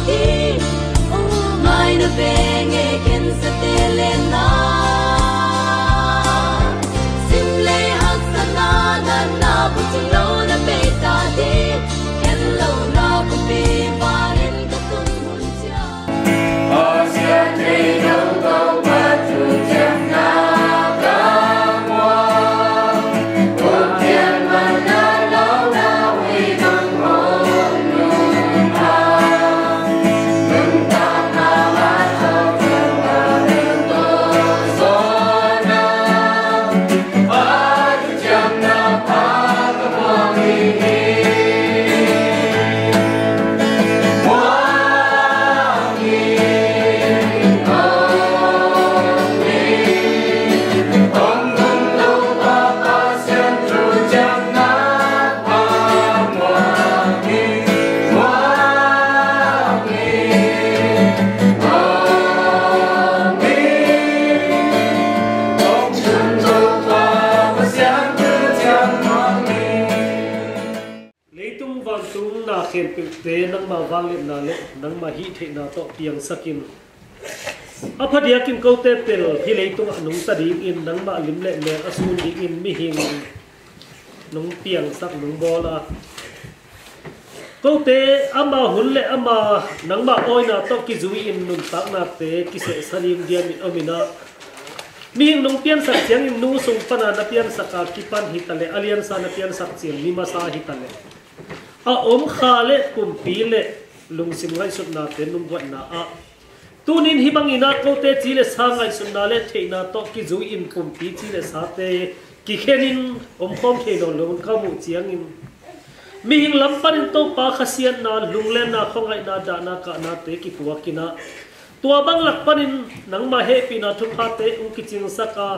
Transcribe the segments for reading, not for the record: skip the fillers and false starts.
đi mai nó về nghe khen sẽ tê lên na sim lê hắc sa na na bút chung lâu na bê ta đi khen lâu na cũng bị ba đến các tuần hôn cha Asia thế đâu đâu ba chu chém na te nang ma wanglet na le nang ma hi the na to piang sakin aphadia kin ko te tel hi leitung anung ta ding in nang ma lim le me asun ding in mi hing nung piang sak nung bola ko te ama hun le ama nang ma oi na to ki zui in nun tak na te ki se salim dia mi amina mi hing nung pian sak chiang in nu sung pana na pian saka ki pan hi tale alian sa na pian sak chiang mi ma sa hi tale a khale kumpi le lungsim ngai sut na te num wat na a tunin hibangina ko te chile sa ngai sun na le theina to ki zu in kumpi chile sa te ki khenin khom the no lon ka mu chiang in mi hing lampan to pa khasian na lunglen na khongai na da na ka na te ki puakina tua bang lak panin nang ma he pi na thu pha te u ki ching saka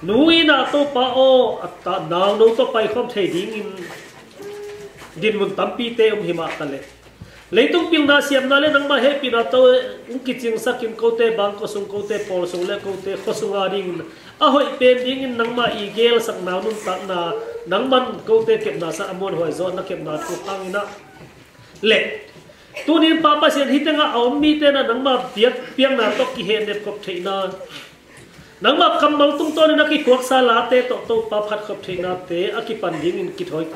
nui na to pa o atta naw no to pai khom the ding in din mun tampi te hima tale leitung ping na siam na le nang ma he pi na to ki ching sakim ko te bang ko sung ko te pol sung le ko te khosunga ding a hoi pen ding in nang ma i gel sak na nun ta na nang man ko te kep na sa amon hoi zo na kep na tu angina le tunin papa sian hitenga aum mi te na nang ma piang na to ki he ne kop theina nang ma kamal tung to na ki kwak sa la te to pa phat kop theina te a ki pan ding in ki thoi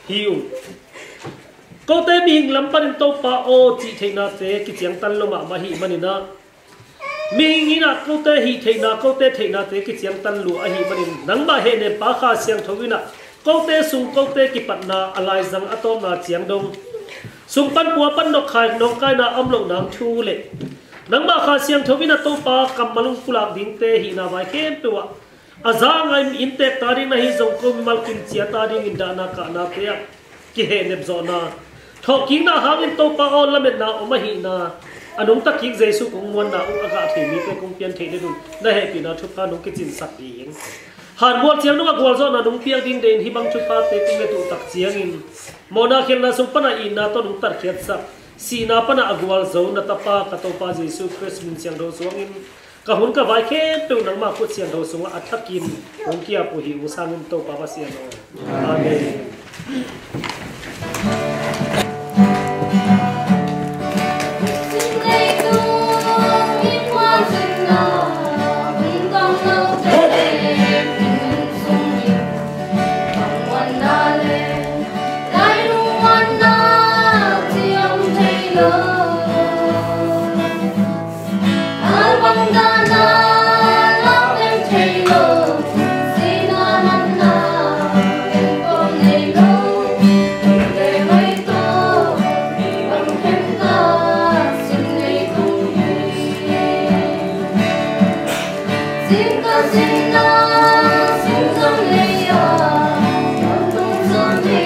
hiu ko te bing lampan to pa o chi theina te ki chiang tan lo ma hi manina mi ngina ko te hi theina ko te theina te ki chiang tan lu a hi manin nang ma he ne pa kha siang thowina ko te sung ko te ki patna alai zang atom na chiang dong sung pan puwa pan no khai no kai na am lo nang thu le nang ma kha siang thowina to pa kam malung pulak ding te hi na vai khem pewa azang ai inte tari na hi zong ko malkin chia tari in dana ka na pe ki he ne zona thoking na hangin to pa on lamet na o mahi na anung ta ki jesu kung mon na u aga the mi pe kung pian the de dun na he pi na thu pa nung ki chin sak ding han bol chiang nung agwal zo na nung piang ding den hi bang thu pa te kung me tu tak chiang in mona khel na sung pana in na to nung tar khiat sak si na pana agwal zo na ta pa ka to pa jesu christ min chiang do zo in ka hun ka vai khe tu nang ma khu chiang do sunga athakin ong kia pu hi usangin to pa ba sian amen Sing, sing, sing, sing, sing,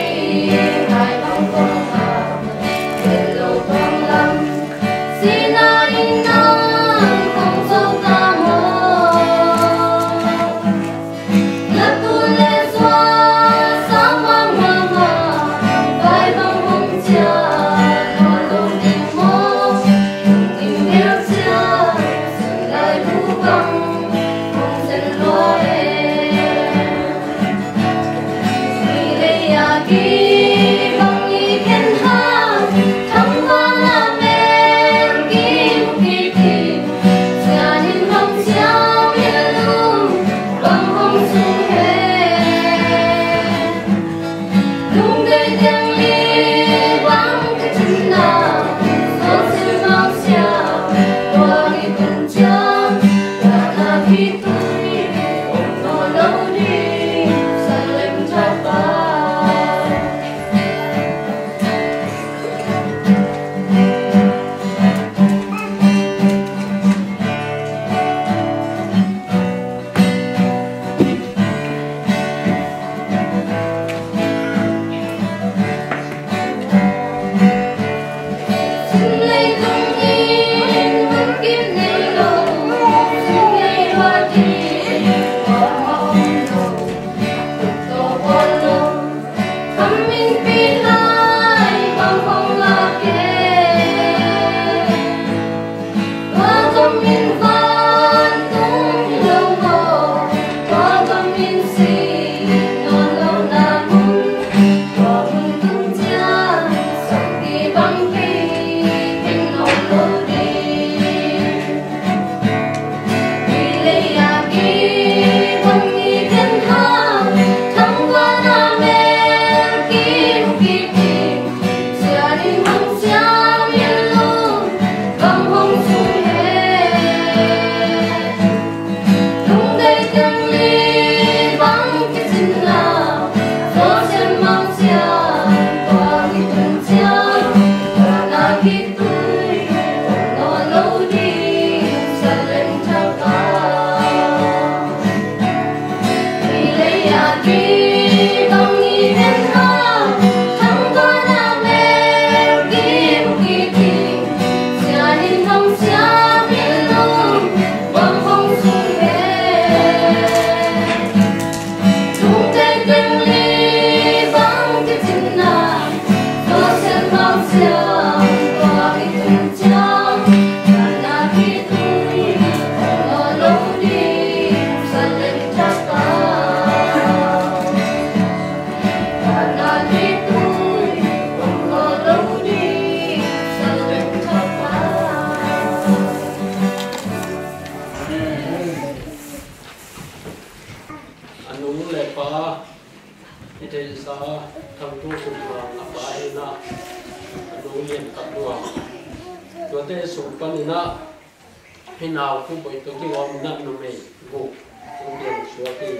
ให้นาวผู้บริโภคที่ว่ามันนั่งนุ่มเองบุกผู้เรียนชัวร์ที่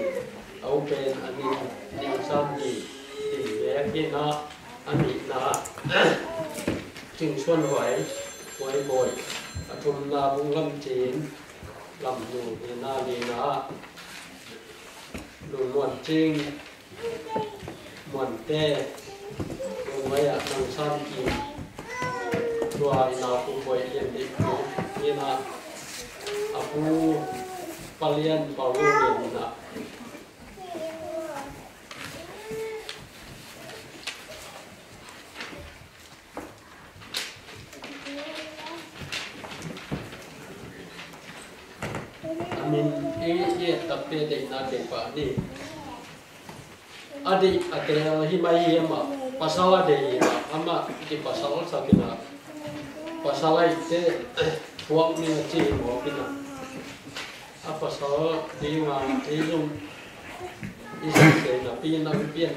เอาเป็นอันนี้นิวซัมดีดีแยกที่นะอันนี้นะจึงชวนไหวบ่อยอธุมนาบุ้งลำจีนลำอยู่ในนาดีนะดูมวนจริงมวนเต้ดูไว้อะนังซัมกินตัวนาผู้บริเรียนดีนี่นะaku kalian baru dia amin ini tapi dek nak pak ni adik ada himai ama pasal ada ama di pasal sakina pasal itu uang ni aja mau kita apa soal di mana di rumah isi saya pian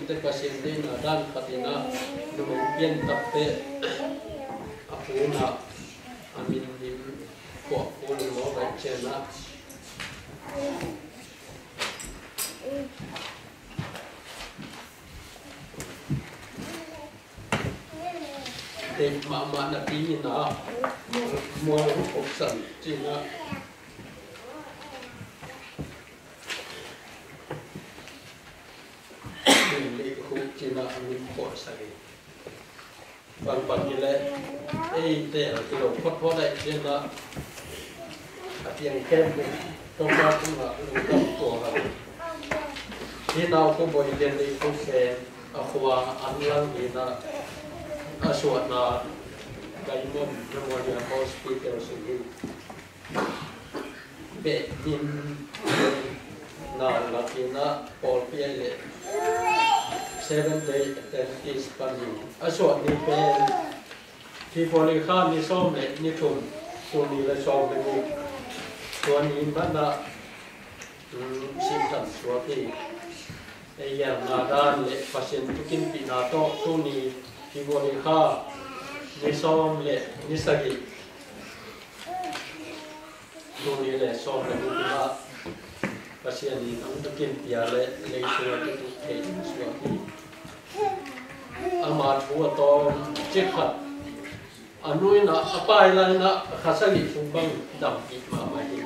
kita pasien di dan patina dengan pian tapi aku nak amin di kok pun mau baca nak để mà là tí nó mua hộp sản chỉ là mình hộp chỉ là mình bỏ sạch bằng như thế đây là cái đồ phốt đây nên là tiền kem trong đó cũng là đồ tâm của khi nào cũng bồi tiền đi cũng kèm qua ăn lăng thì là aswat na kaimon namanya hospital sini be din na lakina Paul Piele 7 day is coming aswat ni penที่บริการนี่ซ่อมเลยนี่ทุนตัวนี้เลยซ่อมไปนี่ตัวนี้มันละสิ่งต่างส่วนที่ไอ้อย่างนาด้านเลยพัศน์ทุกินปีนาโตตัวนี้ที่บริการนี่ซ่อมเลยนี่สกิตัวนี้เลยซ่อมเลยนี่ละพัศน์นี่ต้องทุกินปีอะไรเลยส่วนที่ทุกเห็นส่วนที่อามาทัวตอนเจ็ดขัดอันนู้นนะไปแล้วนะข้าศึกชุมบังดำปีมาไม่ดี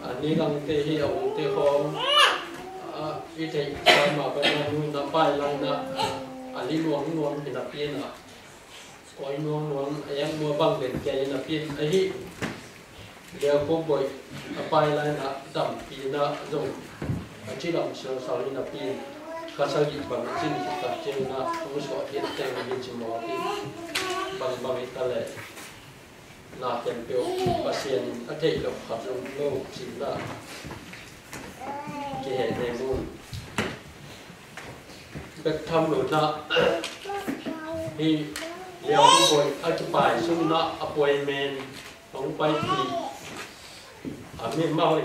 อันนี้กังเตะเอาเตะของอีเทใส่มาไปแล้วนู้นนะไปแล้วนะอันนี้ลวงเห็นนับเพี้ยนนะก้อยลวงยังมัวบังเป็นแกนับเพี้ยนไอ้ที่เดี๋ยวผมบ่อยไปแล้วนะดำปีนะจงที่ดำเสือสาวนับเพี้ยนข้าศึกบังจิ้งตัดเจ้านะผมสอนเพี้ยนแต่งเป็นจิมอที่bang itu le, nak tempel pasien ada yang khadrum lo sila, keheh nemun, bekam lo nak, hi liau boy akipai sumna appointment, orang bayi, amin mau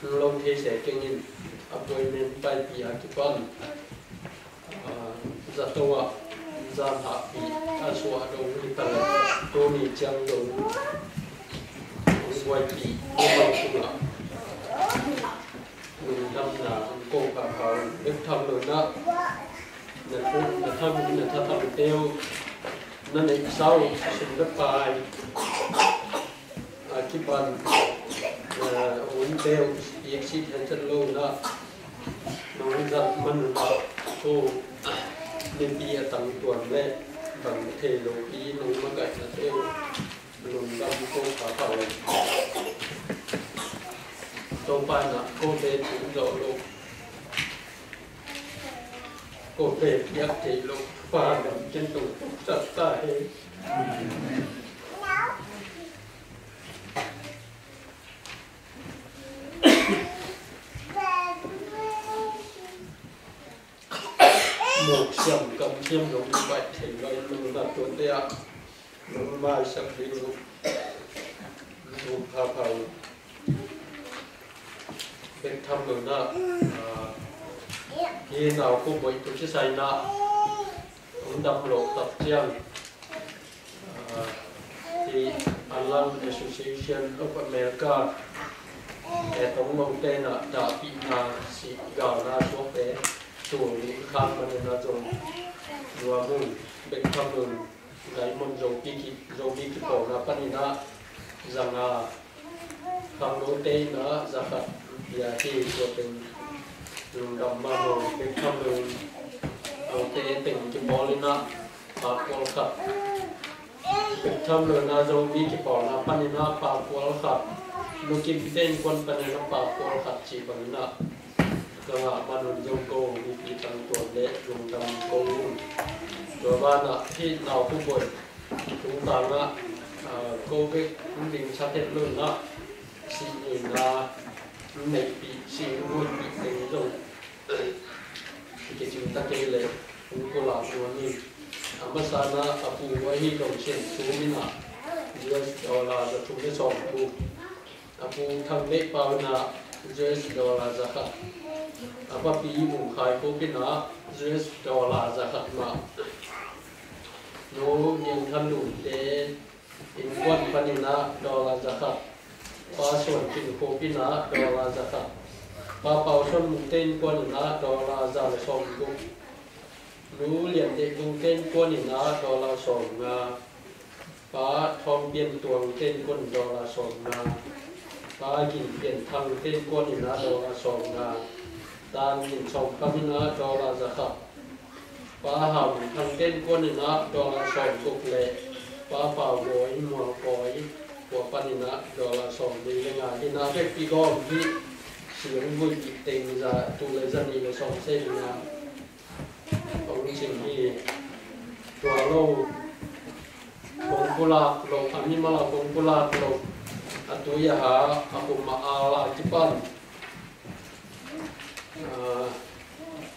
long hese kengin appointment bayi akipan, jatuh gian hạ bị aswa đâu đi tận tôi đi chăng đâu quay bị không cũng là mình đâm là cô cả vào biết thầm rồi đó là thầm tiêu nên là sau sinh đất bài cái bàn uống tiêu yếc xịt chân lâu đó nông dân mình cô nên đi tăng tuần lệ bằng thể lộ ý nông mắc gạch là theo nông dân cô phá khẩu tô ban là cô tế cũng lộ lộ cô tế nhắc thể lộ phá đậm trên tủ sạch ta hết một sầm cầm chiêm giống như vậy thì gây luôn là tuần tệ luôn mai sắp đi luôn luôn phá phẩu bên thăm đường nợ khi nào cũng bởi tổ chức xây nợ cũng đâm lộ tập chiang thì Alan Association of America để tổng mong tên là đã bị sĩ gạo na số bé tuổi khăn mà nên là rồi hùng bên thăm đường cái môn dầu bi cổ là panina rằng khăn nô tên nó ra khăn ya thì của tình đường đồng mà rồi bên thăm đường ở tên tình cái bò lên nè và qual khắp bên thăm đường là dầu bi cái cổ là panina và qual khắp lúc kim tên quân panina và qual khắp chỉ bằng nè cái mà đường dầu cô bị tăng tuổi lệ đường đồng cô rồi ban nè khi nào cũng buồn chúng ta nè cô cái đình sát hết luôn nè xin nhìn là này bị xin luôn bị tình rồi cái chúng ta kêu là cũng có làm cho mình mà sao na apu wahi đồng sen số mình à US dollar là chúng cái sòng apu thằng lệ bao na US dollar ra cả apa pi mùng khai cô cái na US dollar ra cả mà nó những tham đủ để in quân panina dollar ra cả baส่วนกินโคปินะดอลลาร์จะค่ะปาเป่าชนมุงเต้นกวนนะดอลลาร์จะเลยส่งลูกรู้เหรียญเด็กมุงเต้นกวนนะดอลลาร์ส่งมาปาทองเปลี่ยนตัวเต้นกวนดอลลาร์ส่งมาปากินเปลี่ยนทางเต้นกวนนะดอลลาร์ส่งมาตานกินส่งคำนะดอลลาร์จะค่ะปาหำทางเต้นกวนนะดอลลาร์ส่งลูกเละปาเป่าโวยมัวโวยcủa panina đó là sòng đi lên ngài thì nó phải bị gom đi sử dụng vui bị tình ra tu lấy dân đi là sòng xe là ông đi trình đi tua lâu bông pula lâu anh mà là bông pula lâu anh tôi ya hả aku mà ala Jepang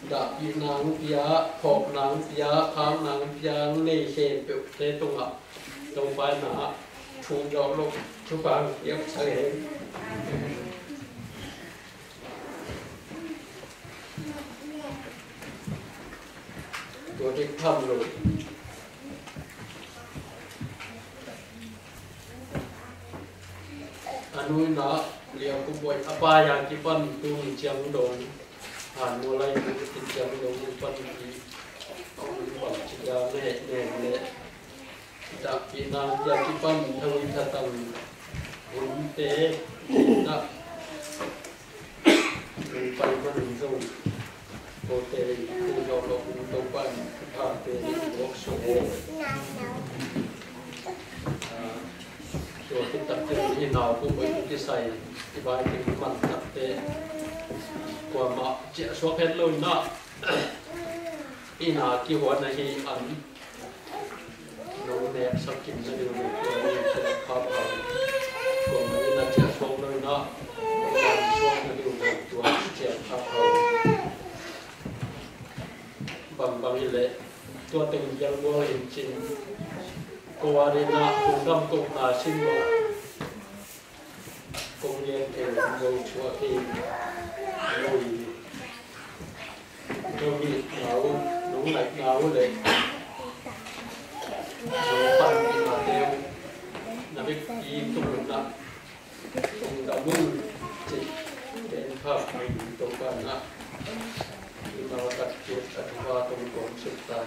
đã bị nắng pia khop nắng pia khám nắng pia này xem biểu thế tung ạ tung phải nã thu cho lúc chú bạn tiếp sang hết tôi đi thăm rồi anh nuôi nó liệu cũng bội apa yang chỉ phân tu mình chiang đồn hàn mua lại cũng tình chiang đồn mình phân thì ông bảo chỉ là nè đặc biệt là gia đình phân theo ý thật tầng vốn tế nặng mình phải có đường dùng cô tế khu giao lộ tàu quan thả tế bốc số rồi cái tập tế như nào cũng với cái xài cái bài cái mặt tập tế của mà chạy số hết luôn đó ý là cái hoạt này thì ảnh nó đẹp sau khi nó được của mình sẽ khó vào của mình là trẻ xuống nơi nó còn xuống nó đều được của trẻ khó vào bằng như lệ tôi từng dân vô hình trình cô Arena cùng năm cùng là sinh lộ cùng liên thể dầu chúa thì rồi bị nấu đúng lạnh nấu lệ rồi phần thì mà đều là biết ý tung nặng tung đã bưng chỉ đến hợp mình tung cần nặng nhưng mà đặt chuyện đặt qua tung cũng sự tài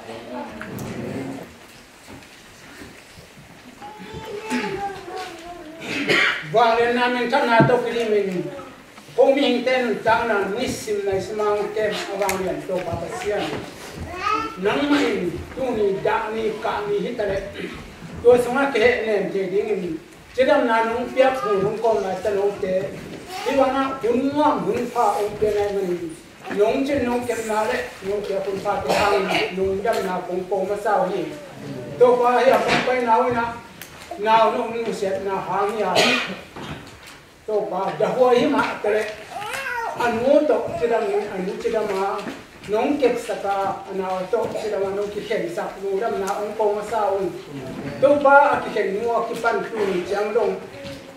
và lên nam mình chắc là tôi cái mình không mi hình tên tăng là nisim này semang kem awang yan to papasian nang main tu ni da ni ka ni hitare to sunga ke nem je ding chedam na nung pia khu nung kom na ta lo te diwana bunwa bun pha o pe na man nong chen nong kem na le nong pia bun pha te hang nung dam na kong kong ma sao hi to pa ya kong pai na na nào nó cũng sẽ là hàng nhà to ba da hoa hi ma tele anu to chida ni anu chida ma nong kep saka ana to chida ma nong ki khen sak nu dam na ong ko ma sa un to ba ki khen nu ki pan tu ni chang dong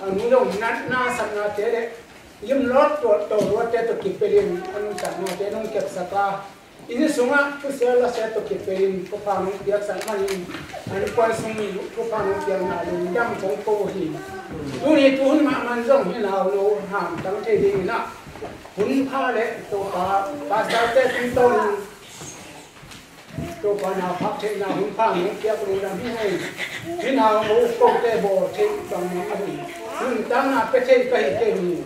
anu dong nat na sak na te de yim lot to ro te to ki pelin anu sak na te nong kep saka ini sunga tu sela se to ki pelin ko pa nong dia sak ma ni anu kwa sung ni ko pa nong dia na lu dam kong ko hi tu ni tu hun ma man zong ni nào lo ham tang te ding na hun pha le to pa sa te tin to to pa na phak te na hun pha ni kia ko dam hi nei ni nào lo ko te bo te tang ma hu hun tang na pe te kai te ni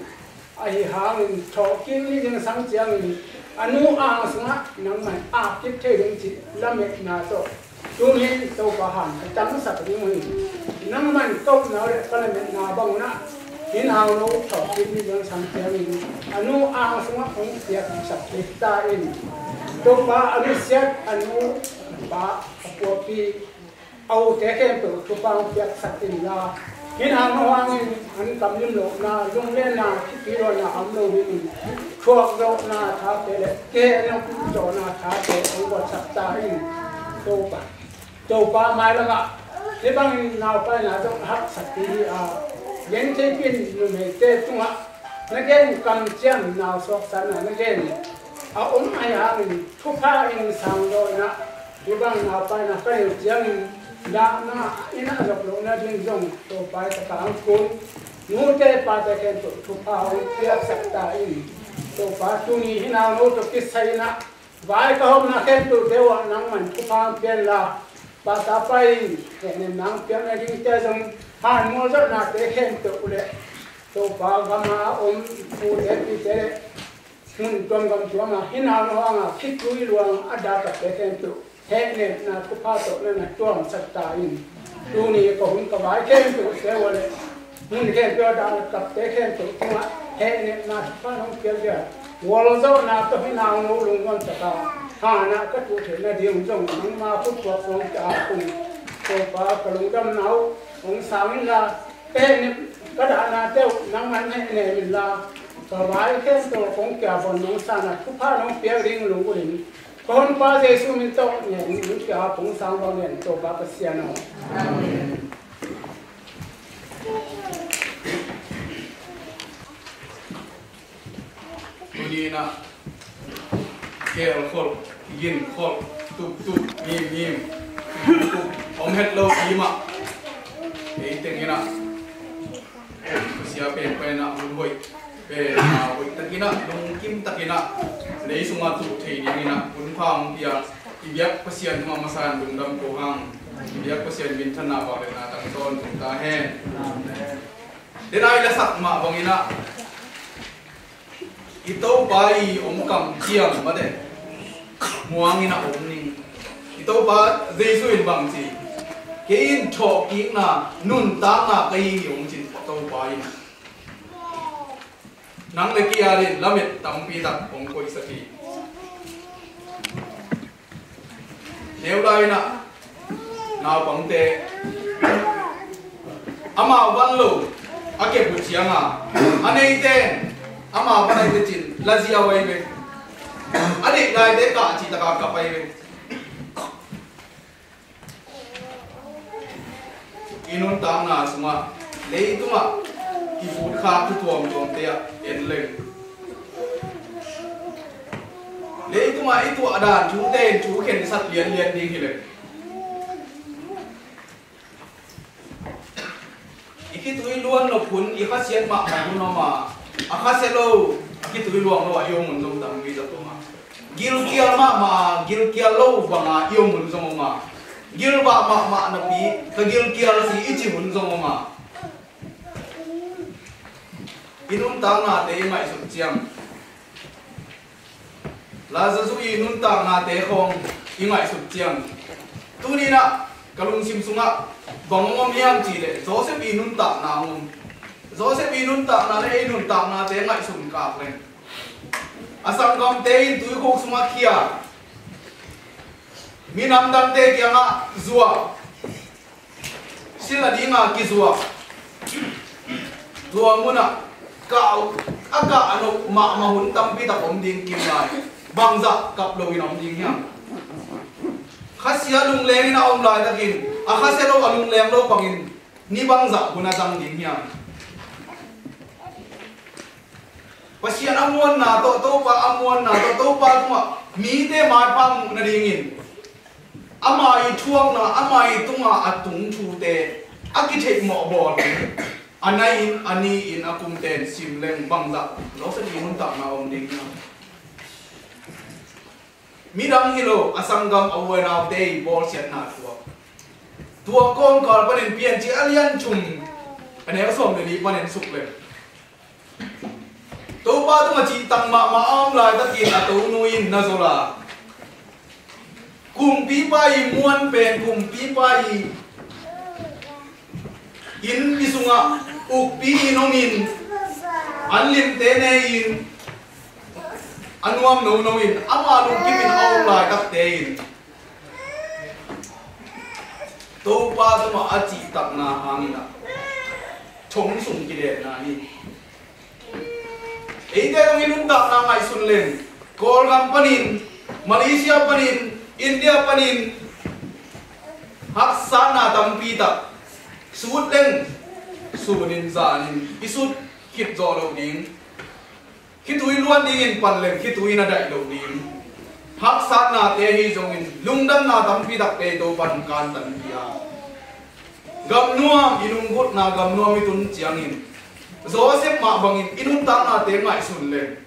ai hang tho kin ni jing sang chiang ni anu a sunga nang mai a ki te ding chi la me na to tu ni to pa han tang sa ni mo nang man ko na le ka le na bang na in nào nó thọ cái gì đó sang theo mình anu ang semua orang siap kita ini to ba anu siap anu ba apopi au teken to ba siap sakin la in nào nó ang an kam lim lo na lung le na ki ro na am lo ni khuak ro na tha te le ke no cho na tha te au ba sak ta in to ba mai la ga thế bang nào phải là trong hấp sạch đi những cái pin người này tê tung á nó cái cầm chém nào sọc sẵn là nó cái ông ai mình thuốc pha in sang rồi nè thế bang nào phải là cái điều chém đã nó in nó dọc lỗ nó đi dùng tổ phải tất cả cuốn ngô tê pa tê cái thuốc pha ông tiệp sạch ta in tổ phải tu ni thế nào nó tổ cái say nè vài cái hôm nó cái tổ theo nắng mình thuốc pha bên là ba ta pai ke ne nang pya na ding te jong han mo zo na te khen to ule to ba gama om pu de pi te hun tom gam tu ma hin ha no anga khit lui luang ada ka te khen to he ne na ku pa to na tuam sak ta in tu ni ko hun ka bai khen to se wale hun khen pya da ka te khen to ma he ne na pa no pya ja wal zo na to hin ha no lung gon ta ka na các cụ thể là điều trong những ma phúc của phong trào cùng tổ phá cả lùng đâm náu ông sáng là cái đã là tiêu nắng mạnh này mình là cả vài cái tổ phong trào còn nông sản là phúc phá nông phía riêng lùng của mình còn ba Giêsu mình tổ nhẹ những cái phong sáng vào nhẹ tổ phá cái xe nào Ini nak kêu khol yin khol tup mim om het lo ima ei tengina sia pe na hoi pe na hoi takina dong kim takina lei sunga tu thei dingina un phang pia ibyak pasian ma masan dum dam ko hang ibyak pasian bin thana ba le na tang ton ta hen denai la sak ma bangina ito bai om kam chiam ma de muangin na om ning ito ba Giêsu in bang chi ke in tho ki na nun ta na kai yong chin to bai nang le ki arin lamet tam pi tak ong koi saki neu lai na naw bang te ama wan lo ake bu chianga anei ten ama banai te chin lazia wai be adik lai de ka chi ta ka pai be inun tang na suma lei tuma ki fu kha tu tuam tom te en le lei tuma itu adan chu ten chu khen sat lian ding hi le ikitui luan lo phun i kha sian ma ma no ma akaselo akitui luang lo ayong mun zong tam bi za to ma gil kial lo banga ayong mun zong ma gil ba ma na bi ka gil kial si ichi mun zong ma inun ta na te ngai sum chiang Lazarus inun ta na te khong ingai sum chiang tu ni na kalung sim sunga bangom yam chi le Joseph inun ta na ngum Joseph inun ta na le inun ta na te ngai sum ka le asam gam te in tu khok sunga khia minam dam te kya nga zuwa sila di nga ki zuwa muna ka aga ano ma mahun tampi ta om ding kim lai bangza kap lo in om ding hiang khasia lung leng na om lai takin a khasia lo alung leng lo pangin ni bangza guna jang ding hiang pasian amuan na to pa amuan na to pa kuma mi te ma pam na dingin amai thuang na amai tunga atung thu te akithek mo bol anai in ani in akum ten sim leng bangza lo sa ni hun ta na om ding na midang hilo asangam awe na day bol siat na tua kong kal panen pian chi alian chung ane som ni panen suk le to pa tu ma chi tang ma am lai ta kin a to nu in na zola kum pi pa i muan pen kum pi pa i in bisunga uk pi inomin anlim te ne in anuam no in ama lu kimin au lai tak te in to pa tu ma a chi tak na hangina chong sung ki de na ni ite ngin un tak na ngai sun len kol gam panin Malaysia panin India panin haksana tampi tak sud leng sunin zanin isud kit zo lo ding kitui luan ding in pan leng kitui na dai lo ding haksana te hi zong in lungdam na tampi tak te do pan kan tan pia gam nuam inung gut na gam nuam itun chiang in Joseph ma bangin inun ta na te ngai sun leng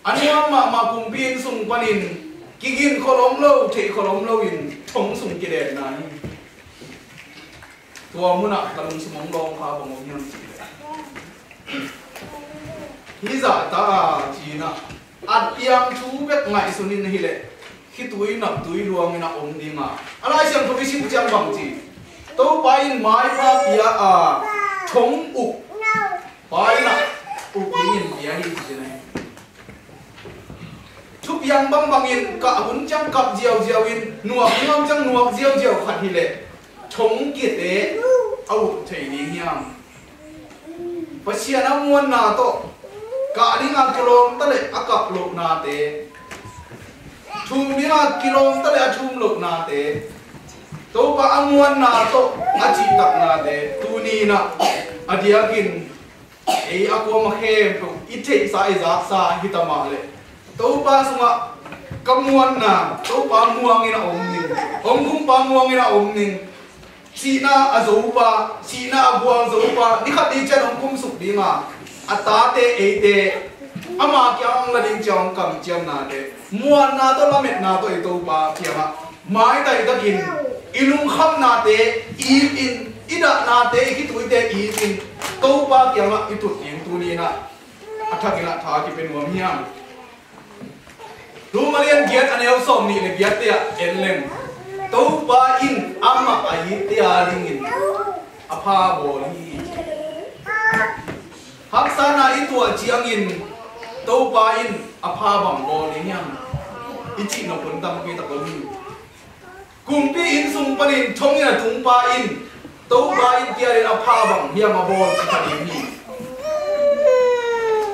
anuam ma kumpin sung panin kigin kolom lo the kolom lo in thong sung ki de na ni tua muna kalung sumong long kha bang ong yang hi za ta chi na at yang thu bet ngai sunin hi le khi tui nap tui luang ina om dinga alai siam tho isi chang bang chi to pain mai pa pia a thong uk pai na uk dingin pia hi chi na thup yang bang bangin ka hun chang kap jiao jiao in nuak ngam chang nuak jiao jiao khat hi le thong ki te au thei ni hiam pasian amuan na to ka dinga kilom ta le akap lo na te thum dinga kilom ta le athum lo na te to pa amuan na to achi tak na te tu ni na adiakin ei akwa ma khem to ithe sa iza sa hitama le to pa sunga kamuan na to pa muang ina om ning om kum pa muang ina om ning sina azopa sina abuang zopa ni khat di chan om kum suk dinga atate eite ama kyang la ding chong kam cham na de muan na to lamet na to to pa piama mai dai takin ilung kham na te I in ida na te ki tu te I in to pa kyama itut ing tu ni na athakila tha ki pen wam hiam Rumalian giat anel som ni le giat ya enlem to pa in amma ai te alingin apa boli haksana itu chiangin to pa in apa bang boli nyam ichi no pun tam ki ta kom kumpi in sung panin thong ina tung pa in to pa in kiarin apa bang hiam abol chi thani ni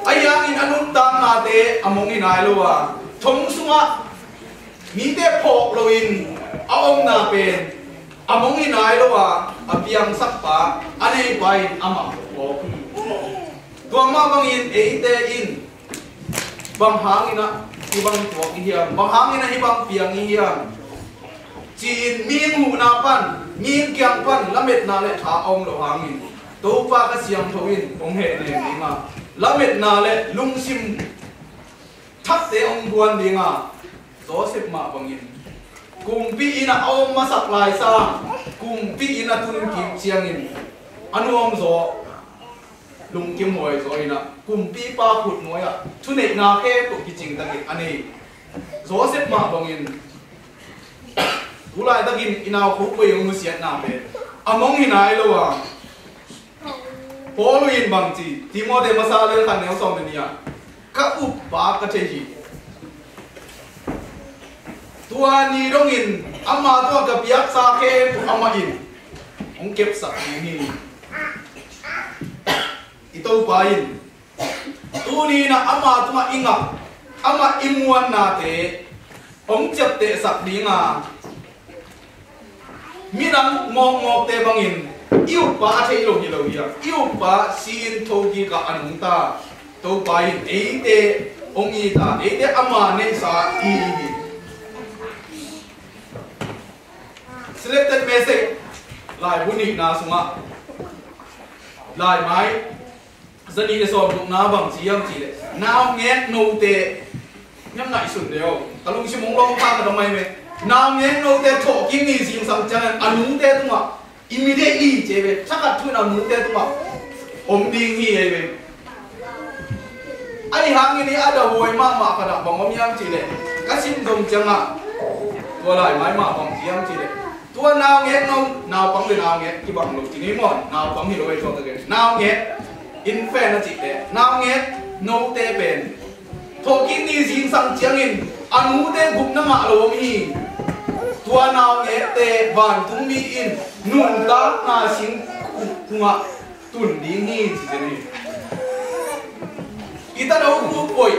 ayang in anun tam na te among in ai lo wa thong sunga mi te phok lo in aom na pen among in ai lo wa apiang sak pa anei pai ama bo tua ma bang in eite in bang hang ina ibang tuak hiam bang hang ina ibang piang hiam chin min hu na pan min kyang pan lamet na le tha om lo hang in to pa ka siam thoin ong he le dinga lamet na le lungsim thak te ong buan dinga Joseph ma bangin kumpi ina om masak lai sa kumpi ina tun kim chiang in anu om zo lung kim mồi rồi nè cùng pi pa hụt nói à chú này ngà khe tụ cái trình ta cái anh ấy gió xếp mà bằng in tú lại ta in inao khúc bơi ông nuôi nào về mong hình ai đâu à Paul in bằng gì Timothy masala lên khăn néo xong rồi nè các úp ba cái chơi gì tua ni dong in ama tua cái biak sa khe ama in ông kẹp sạc ni itu bayin tu ni na ama tu ma inga ama imuan na te ong chap te sak dinga minang ngok te bangin iu pa the lo hi lo ya iu pa sin tho gi ka anung ta to bayin e te ong i ta e te ama ne sa i selected message lai buni na sunga lai mai dân đi soi cũng ná bằng chỉ âm chỉ đấy nào nghe nô tệ nhắm lại sụn đều ta lúc xí mông long pha cái mày nào nghe nô tệ thọ kim ni gì sang chân anh nung tệ tung à immediately chế về chắc là thôi nào nung tệ tung à đi nghỉ về anh hàng ini ada hồi mà cái đó bằng âm nhâm chỉ đấy cái xin đồng chân à tua lại máy mà bằng chỉ âm chỉ đấy tua nào nghe nông nào bằng về nào nghe cái bằng lục chỉ nghĩ mòn nào bằng hiểu về cho tôi nào nghe infant na chite now nghe no te ben thokin ni jing sang chiang in anu te gup na ma lo mi tua now nghe te van tung mi in nun ta na sing kunga tun ding ni chi ni kita đâu ku poi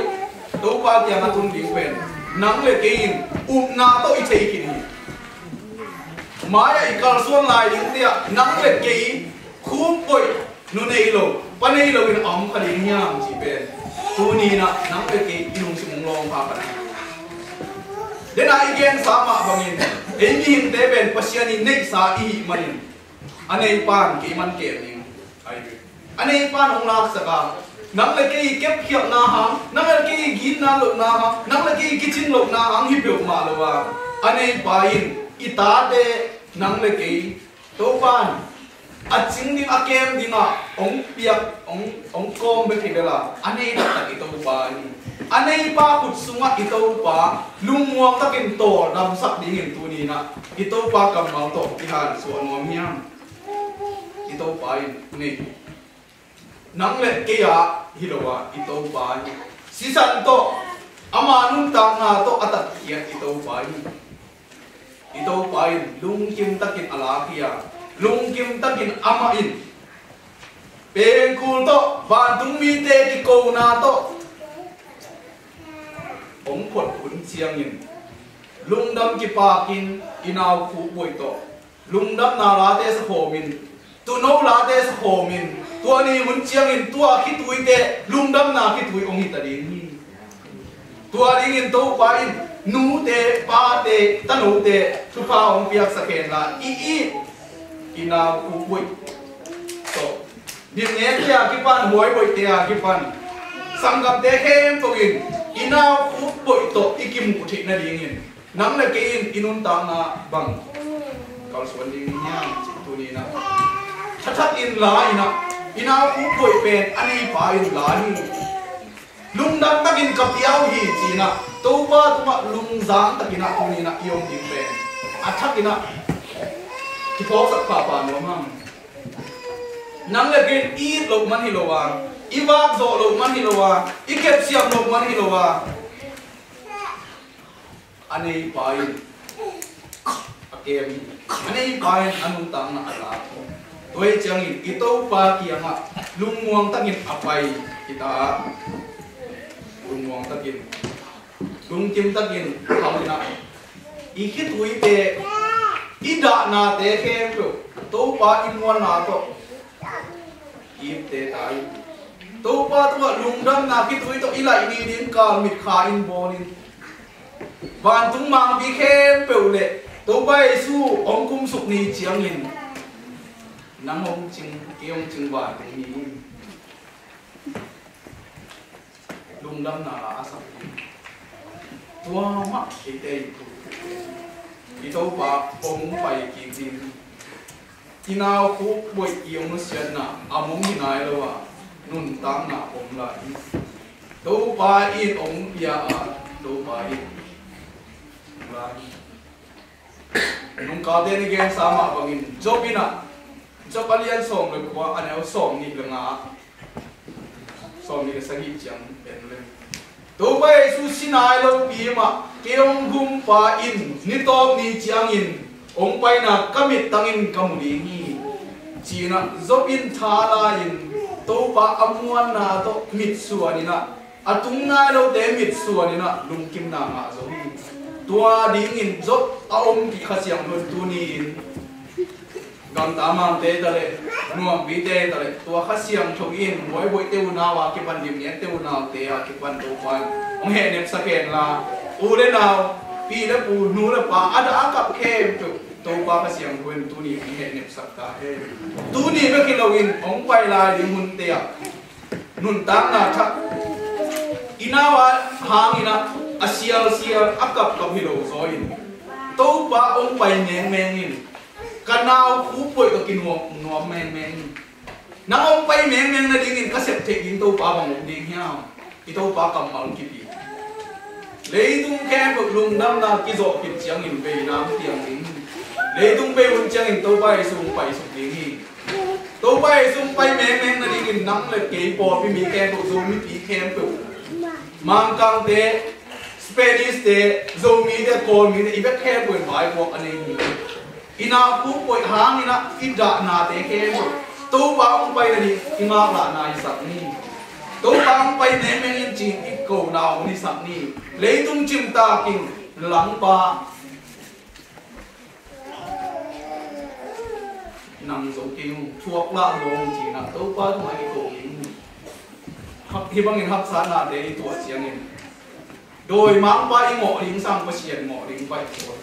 đâu pa kya na tun ding ben nang le ke in na to i thei kin maya ikal suang lai ding tia nang le ke in khum poi nu nei lo panai lo in om khali nyam chi ben tu ni na nang pe ke inung sung long pa pa den ai gen sama bangin en yin te ben pasiani nei sa i manin anei pan ke man ke ning ai anei pan ong lak saka nang le ke kep khiap na hang nang le ke gin na lo na hang nang le ke kitchen lo na hang hi pe ma lo wa anei pain ita de nang le ke to pan aching ding akem dinga ong piak ong kom be kidala anei ta ito pa ni anei pa kut sunga ito pa lumuang takin to dam sak dingin tu ni na ito pa kam mau to ihan so nom hiam ito pa ni nang le ke ya hilowa ito pa ni sisan to ama nun ta na to atat kia ito pa lung kim takin ala kia lung kim takin ama in peng kul to van tung mi te ki ko na to ong phot kun chiang in lung dam ki pa kin inaw khu boi to lung dam na la te sa homin tu no la te sa homin tu ani mun chiang in tu a ki tui te lung dam na ki tui ong ita din ni tu a ding in to pa in nu te pa te ta nu te tu pa ong piak sa ken la i inaw khu boi to din ne tia ki pan hoi boi tia ki pan sangam te hem to in inaw khu boi to ikim ku thik na ding in nang le ke in inun ta na bang kal suan ding nya tu ni na thathat in la ina inaw khu boi pen ani pa in la ni lung dam takin kapiao hi china to pa tuma lung zang takina tu ni na iom ding pen athakina ki phok sak pa pa no mam nang le gen I lo man hi lo wa I wa zo lo man hi lo wa I kep siam lo man hi lo wa anei pai akem anei pai anung tang na ala toi chang in ito pa ki anga lungmuang takin apai kita lungmuang takin lungkim takin hamina ikit ui te ida na te khem to pa inwan na to ip te tai to pa to lungdam na ki tui to ilai ni din ka mit kha in bonin ban tung mang bi khem peule to bai su ong kum suk ni chiang in nang ong ching kiong ching ba ni lungdam na la asap tua ma ite ito pa ong pai ki din inaw khu boi iong sian na among hinai lo wa nun tang na om la to pa in om pia to pa in la nung ka de ni gen sama bangin jobina jobalian som le kwa anel som ni le nga som ni sa hi chang pen le to pa su sinai lo pi ma keong gum pa in ni tom ni chiang in om pai na kamit tangin kamuli ni china zobin thala in to pa amuan na to mit suani na atung na lo te mit suani na lungkim na nga zo tua ding in zot aom ki khasiang hun tuni in gam tamang te dale nuam bi te dale tua khasiang thong in boy boy te una wa ki pan dim ne te una te a ki pan to pan ong he nem saken la u le naw pi le pu nu le pa ada akap kem to pa khasiang hun tuni ong he nem sakta he tuni be ki lawin ong pai la di mun te a nun tang na thak inawa hangina asial akap kapilo zoin to pa ong pai neng mengin kanao ku poi ka kinuam meng na ong pai meng na dingin kasep te in to pa bang ding hiao ito pa kamal kipi leitung ke lung nam na ki zo pit chiang in be nam tiang ding leitung be un chiang in to pai sung ding hi to pai sung pai meng na dingin nam le ke po pi mi ke ko zo mi pi kem pu mang kang te Spanish te zomi te call mi te ibe ke poi bai ko ane ni ina ku poi hang ina ida na te ke to pa ong pai ni ima la na isap ni to pa ong pai ne men in chin i ko na ni sap ni leitung chim ta king lang pa nang zo king thuak la long chi na to pa tu mai ko king hak hi bang in hak sa na de i to chiang in đôi mang bay ngọ lính sang và xiên ngọ lính bay rồi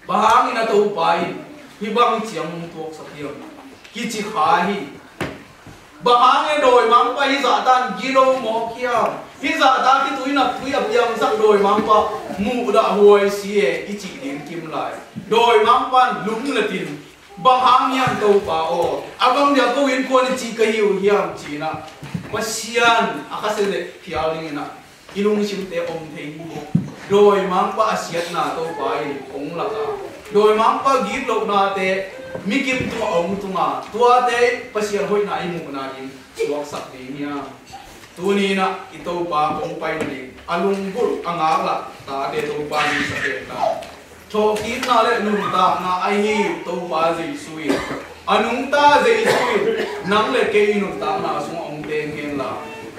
bà hang ina tàu bay hi băng chiang tuộc sạc hiệp ki chỉ khai hi bà hang đôi mang bay hi giả tan kilo mỏ kia hi giả tan ki túi nạp túi ập yang sắc đôi mang ba mù đã hồi xìe ki chỉ lính kim lại đôi mang ban lúng là tin bà hang yang tàu ba o abang dia ko in ko ni chỉ cái hiu hiam chỉ na và xiên akasele phial linh na ilung sim te om thei doi mang pa asiat na to pai ong la ka doi mang pa git lo na te mi kim tu ong tu ma tua te pasian hoi na imu na in suak sak ni nia tu ni na ito pa ong pai ni alung bul anga la ta de to pa ni sa te ta cho kit na le nun ta na ai hi to pa ji sui anung ta ji sui nang le ke nun ta na su ong te ngen la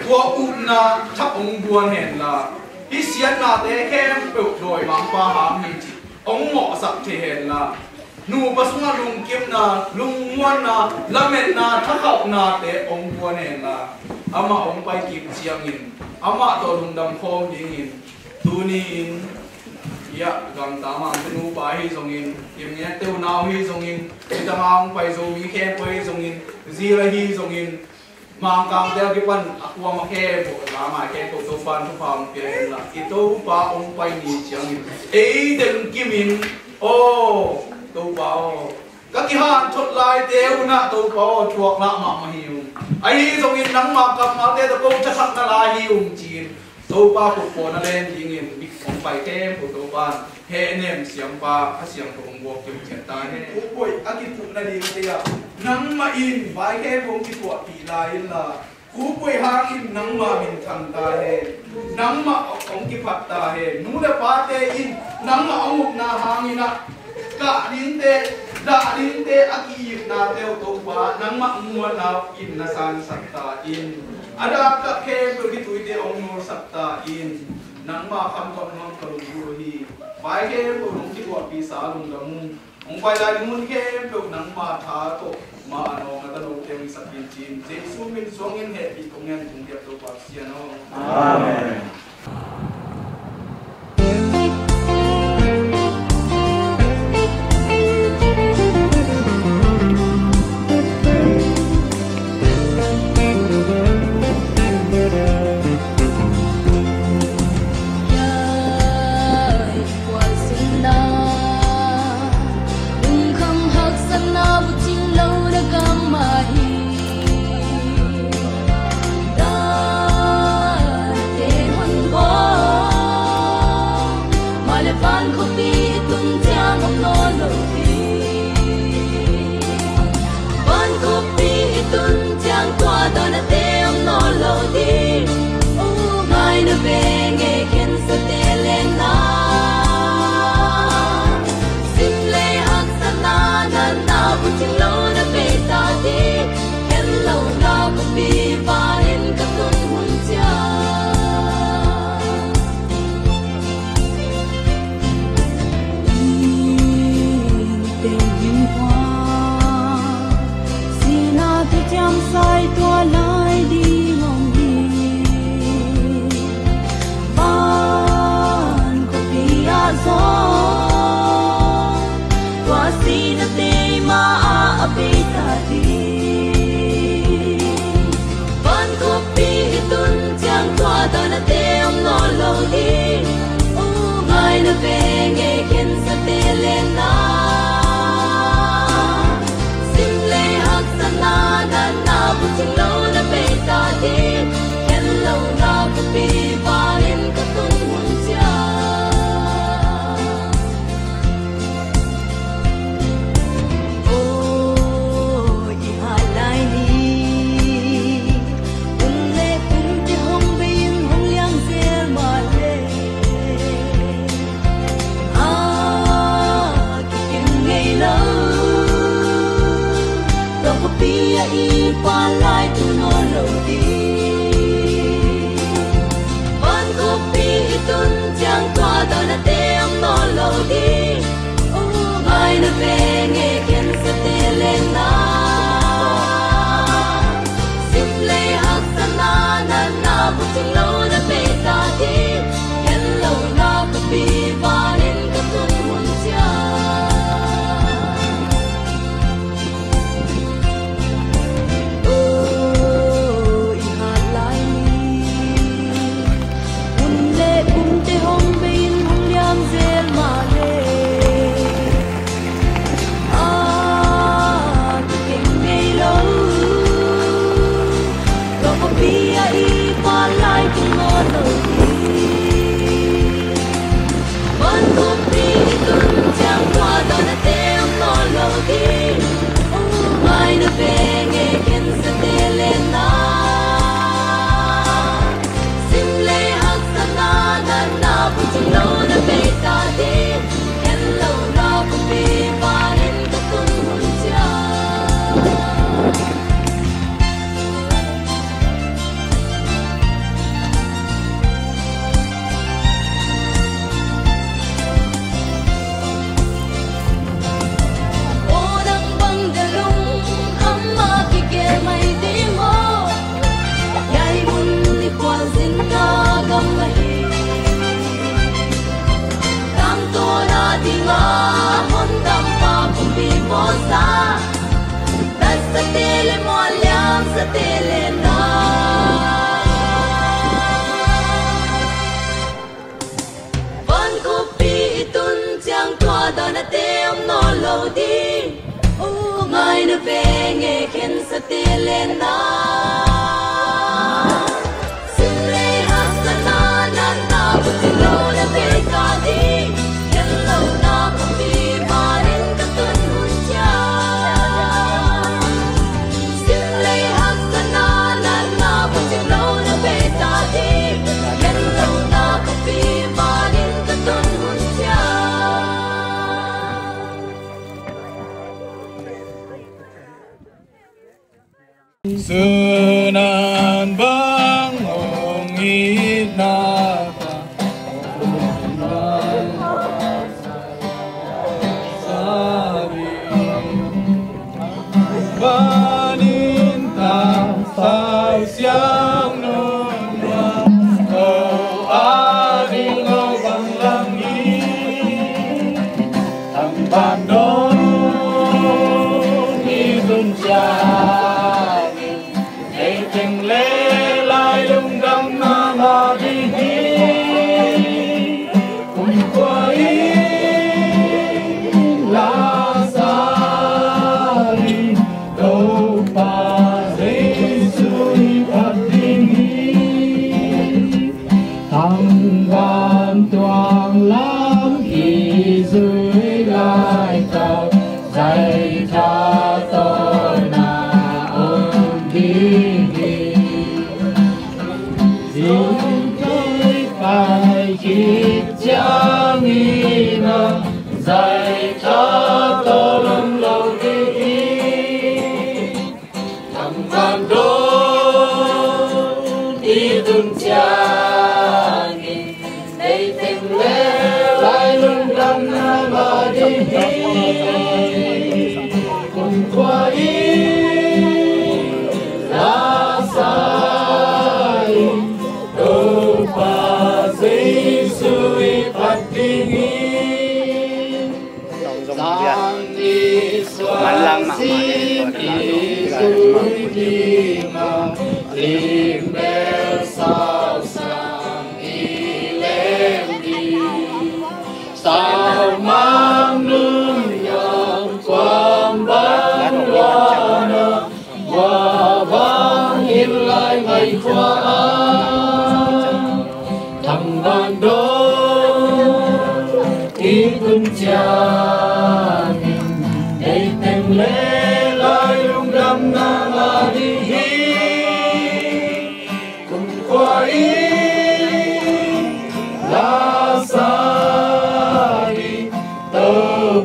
tua una thap ong buan hen la hi sian na te kem pe doi mang pa ham ni chi ong mo sak the hen la nu pasunga lung kim na lung muan na lamet na thakau na te ong buan hen la ama ong pai kim chiang in ama to lung dam khom ding in tu ni in ya gam ta ma nu pa hi zong in kim ne teu nau hi zong in ta ma ong pai zo mi khem pai zong in zira hi zong in mang kang te ki pan akwa ma ke bo la ma ke ko to pan to pang pe la ito pa ong pai ni chiang in ei den kim in o to pa o ka ki han thot lai te una to pa o thuak na ma ma hiu ai zong in nang ma kap ma te to ko cha khat na la hiu chin to pa ko po na len ding in bi ong pai ke ko to pa he nem siam pa a siam ko ong bo kim chen ta he o poi a ki pu na ding te ya nang ma in bai ke bong ki to pi la in la ku poi hang in nang ma min thang ta he nang ma ong ki phat ta he nu le pa te in nang ma ong na hang ina ka din te da din te a ki na te to pa nang ma mu na in na san sak ta in ada ka ke ko ki tu te ong no sak ta in nang ma kham ko ngam ko ru hi bai ke ko nong ki to pi sa lung da mu ong pai lai mun ke pe nang ma tha to ma no na ta no te mi sak in chin jesu min song in he pi kong ngan tung dia to pa sia no amen Hãy subscribe cho kênh Ghiền Mì Gõ để không bỏ lỡ le van ko pi tun jang om no lo ti van ko pi tun jang kwa do na te om no lo ti o mai na be nge ken sa te le na sim le hak sa na na na bu ting lo na be ta ti ken lo na ko pi va in ka tun hun cha sai tua lai đi mong đi ban ko pia zo qua si na te ma a pe ta đi ban ko pi tun chang tua da na te om no lo đi o mai na ve nge ken sa te le na bu ting lo na pe ta di ken lo na ko pi va in ka tun mun cha o i ha lai ni un le kun te hom be in hong liang zel ma le a ki ken ngei lo lo ko pi i pa lai tu no lo di van ko pi tun chang kwa da na te om no lo di o mai na ve nge ken sa te le na sim le hak sa na na na bu ting lo na pe ta di ken lo na ko pi va in ka tun mun cha mai na ve nge ken sa te le na sim le hak sa na na na bu ting lo na pe ta di ken lo na ko pi va in ka tun mun cha mai đi mo yai mun ni quan sin na gam mai tam to na di nga hon dam pa kum bi mo sa ta sa te le mo liam sa te le na van ko pi tun chang tua da na te om no lo di mai na ve nge ken sa te le na sim le hak sa na na na bu ting lo na pe ta di ken lo na ko pi ma in ka tun mun cha sim le hak sa na na na bu ting lo na pe ta di ken lo na ko pi ma in ka tun mun cha Sunan bang ong ina sabi banin tang sao siang nunwa o ading o bang langit ang bandon izun siya đam na ma đi cùng qua ý la sai đâu pa Giêsu phát đi sang đi xoan xin đi mà lim bel sao sang đi lên đi sao mang nương nhang quang ban hoa hoa vang in lại ngày qua thằng bạn đó ý cùng cha đây tem lẽ lại lung đâm na ma đi cùng qua ý la sa đi tơ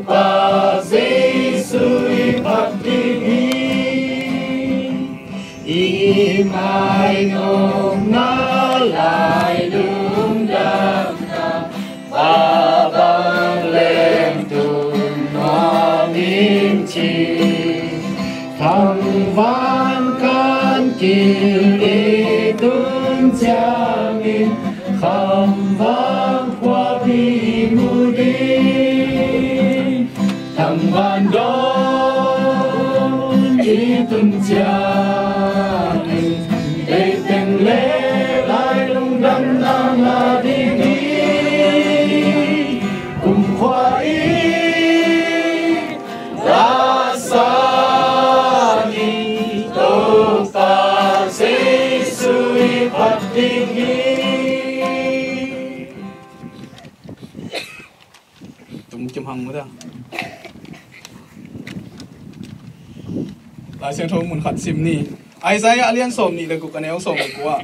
pa Giêsu phát đi ý mai nôm na lại lung đâm na ba bang lên tuôn hoa nghiêm chi thằng van can kiều đi tuôn cha min kham vang qua bi mu đi thằng van đó đi tuôn cha min để tình lễ lại lung đâm na ma đi cùng khoa ý la sa ni tô pa Giêsu phát đi tung chim hằng nữa lại xem thôi muốn khát sim ni ai sai alien som ni là cục anh em som của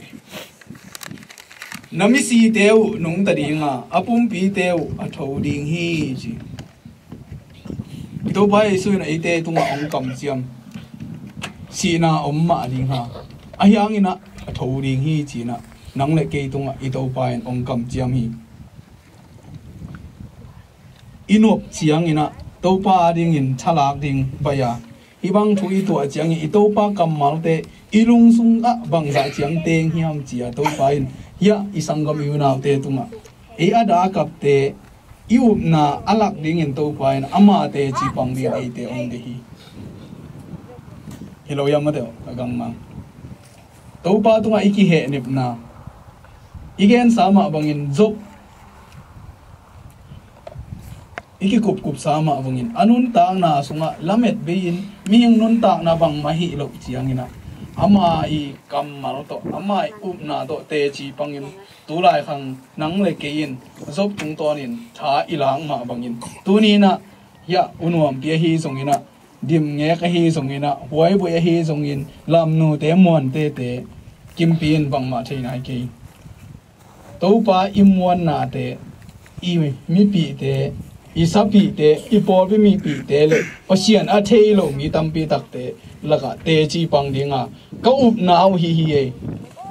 nami si teu nung ta dinga apum pi teu a tho ding hi chi ito bai su na ite tunga ong kam chiam si na omma ding ha a hiang ina a tho ding hi chi na nang le ke tunga ito bai ong kam chiam hi inop chiang ina to pa ding in thalak ding baya ibang thu i to chiang i to pa kamal te ilung sung a bang za chiang teng hiam chi a to pa in ya isangam yunau te tunga e ada kap te iup na alak ding in to pa in ama te chi pang di ai te ong de hi hello yam ma te agang ma to pa tunga iki he nip na igen sama bangin job iki kup sama bangin anun ta na sunga lamet bein ming nun ta na bang mahi lo chiang ina ama I kamal to ama I upna to te chi pangin tulai khang nang le kein zop tung tonin tha ilang ma bangin tunina ya unuam pia hi songina dim nge ka hi songina huai bu hi songin lam nu te mon te te kim pin bang ma theina ke to pa imwan na te I mi pi te I sapi te I por bi mi pi te le pasian a thei lo mi tam pi tak te laka te chi pang dinga ka up na au hi hi e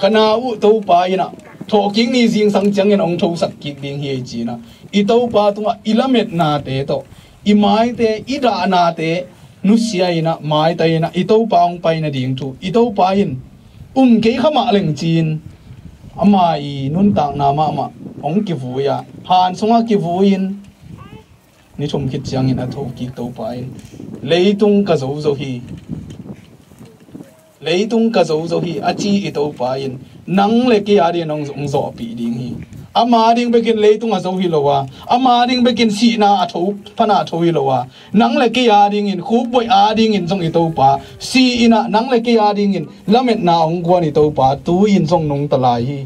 kana u to pa ina thoking ni jing sang chang en ong tho sak ki ding hi chi na I to pa tunga ilamet na te to I mai te I da na te nu sia ina mai ta ina I to pa ong pai na ding thu I to pa in ke khama leng chin ama I nun tang na ma ong ki vu ya han sunga ki vu in ni thum khit chang in a tho ki to pa in leitung ka zo zo hi leitung ka zo zo hi achi I to pa in nang le ki ari nong zong zo pi ding hi ama ding bekin leitung a zo hi lowa ama ding bekin si na a tho phana tho hi lowa nang le ki ari in khu boi a ding in zong I to pa si ina nang le ki ari in lamet na ong kwa ni to pa tu in zong nong talai hi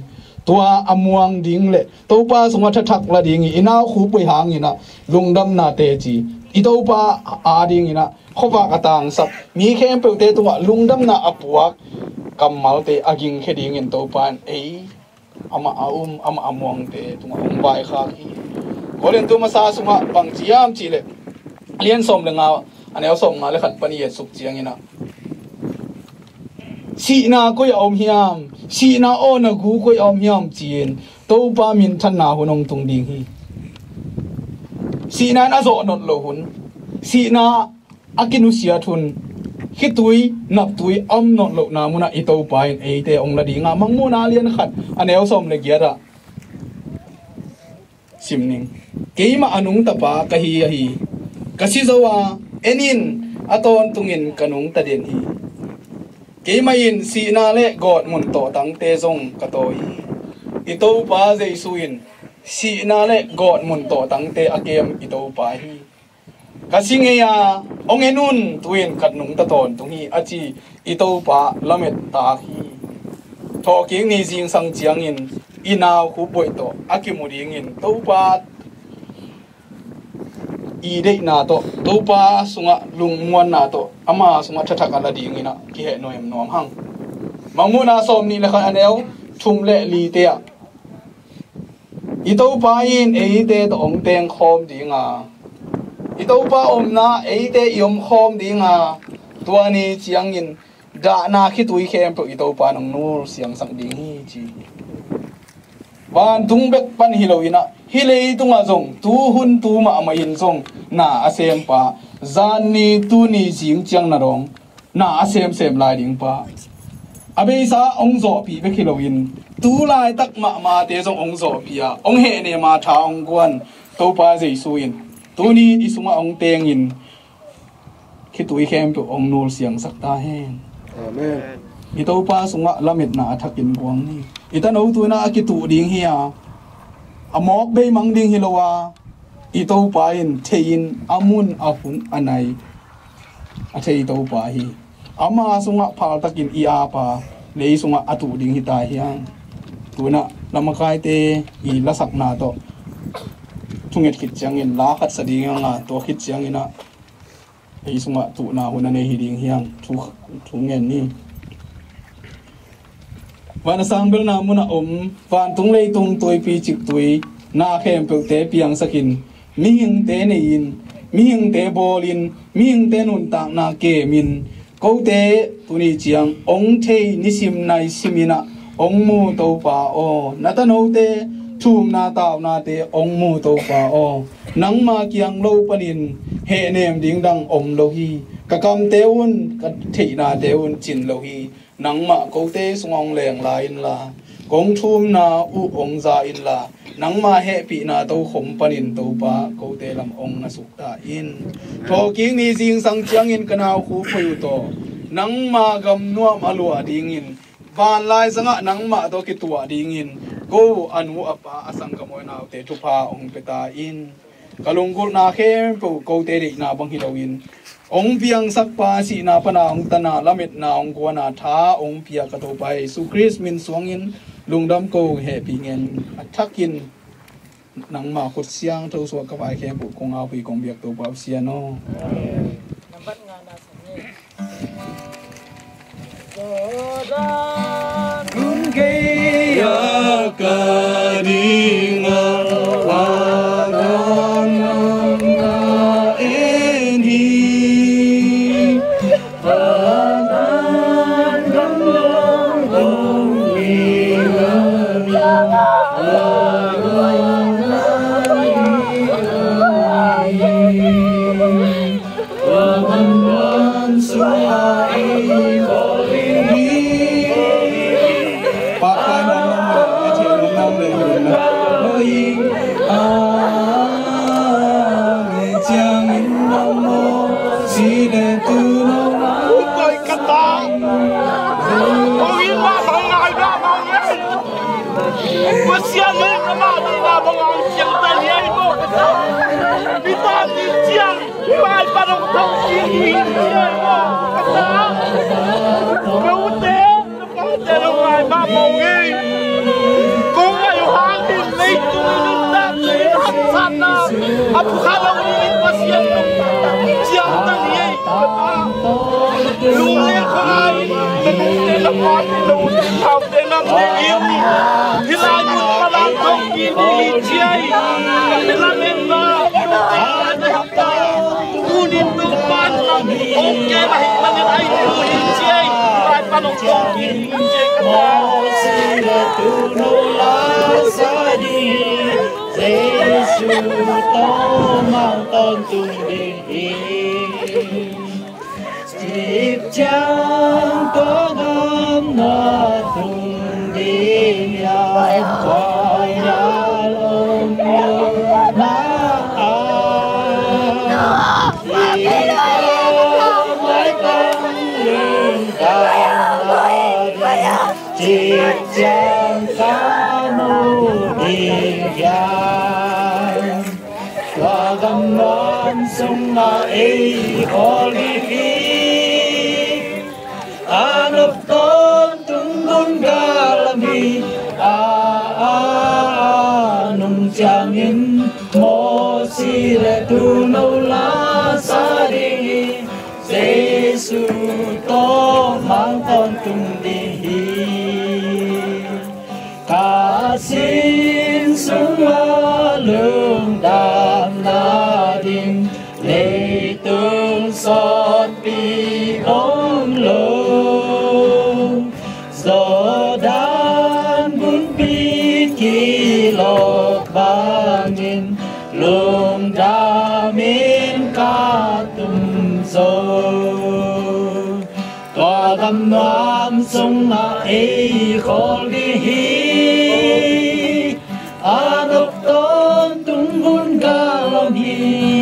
tua amuang ding le to pa sunga thak la ding ina khu boi hang ina lungdam na te chi I to pa a ding ina khowa katang sak mi khem pe te tunga lungdam na apuak kamal te aging kheding in to pan ei ama ama amuang te tunga ong bai kha ki kolen tu masa sunga bang chiam chi le lien som le nga anel som nga le khat pani ye suk chiang ina si na ko ya om hiam si na o na gu ko om hiam chin to pa min than na hunong tung ding hi si na na zo not lo hun si na akinu sia thun hitui nap tui not lo na muna ito pain te ong la di nga mang muna lian khat anel som le giara simning keima anung tapa kahi hi kasi zawa enin aton tungin kanung taden hi keimain si na le god mun to tang te zong katoi ito pa jesuin si na le god mun to tang te akem ito pa hi kasi ngeya ongenun tuin katnung taton tungi achi ito pa lamet ta hi to king ni jing sang chiang in inaw hu boi to akimuring in to pa i de na to pa sunga lungmuan na to ama sunga thatak ala ding ina ki he noem nom hang mangmuna som ni la khan aneu thum le li te a i to pa in e te to ong teng khom dinga i to pa om na e te yom khom dinga tuani chiang in da na khi tui khem pro i to pa nong nur siang sang ding hi chi wan tung bek pan hiloina hilei tunga zong tu hun tu ma ma in zong na asem pa zan ni tu ni jing chiang na rong na asem sem lai ding pa abe sa ong zo pi be hiloin tu lai tak ma te zong ong zo pi a ong he ne ma tha ong kwan to pa jesu in tu ni isunga ong teng in khi tui khem pe ong nul siang sak ta hen amen ito pa sunga lamit na athakin buang ni itan o tu na akitu ding hiya amok be mang ding hilowa ito pa in thein amun apun anai athei to pa hi ama sunga phal takin ia pa le sunga atu ding hita hiang tuna lamakai te i lasak na to thunget khit changin la khat sadinga nga to khit changina ei sunga tu na hunane hi ding hiang thungen ni wana sangbel na muna van tung lei tung toi pi chik tui na khem pe te piang sakin mi hing te nein mi hing te bolin mi hing te nun tak na ke min ko te tuni chiang ong thei nisim nai simina ong mu to pa o natano te thum na taw na te ong mu to pa o nang ma kiang lo panin he nem ding dang lo hi ka kam te un ka thei na te un chin lo hi nang ma ko te sungong leng la in la kong thum na u ong za in la nang ma he pi na to khom panin to pa ko te lam ong na suk ta in tho king ni jing sang chiang in kanau khu phu to nang ma gam nuam alua ding in van lai zanga nang ma to ki tua ding in go anu apa asang kamoy na te thu pa ong peta in kalungkul na khem pu ko te ri na bang hilawin ong piang sakpa si na pana ong tana lamit na ong ko na tha ong pia ka to pai su kris min suangin lungdam ko he pi ngen athakin nang ma khut siang tho so ka bai khem pu kong a pi kong biak to pa sia no nambat nga na sa ni Godan kun gaya kadinga Giêsu tô mang con tung đến chip chẳng có ngắm nó tung đến nhà coi nhà lông nhớ má chỉ có mấy con lưng càng chip chẳng có nụ đi dài và gầm non sông mà ấy có đi anop ton tung bun galami nung changin mo si le tu no la sa ri Giêsu to mang con tung đi ca xin sung la lương đam na đình lệ tương son bi ông lông giờ đan bún bi kỳ lộc bangin lung đa min ca tum zo tòa gầm nam sông na ấy khó đi anop ton tung bun galam hi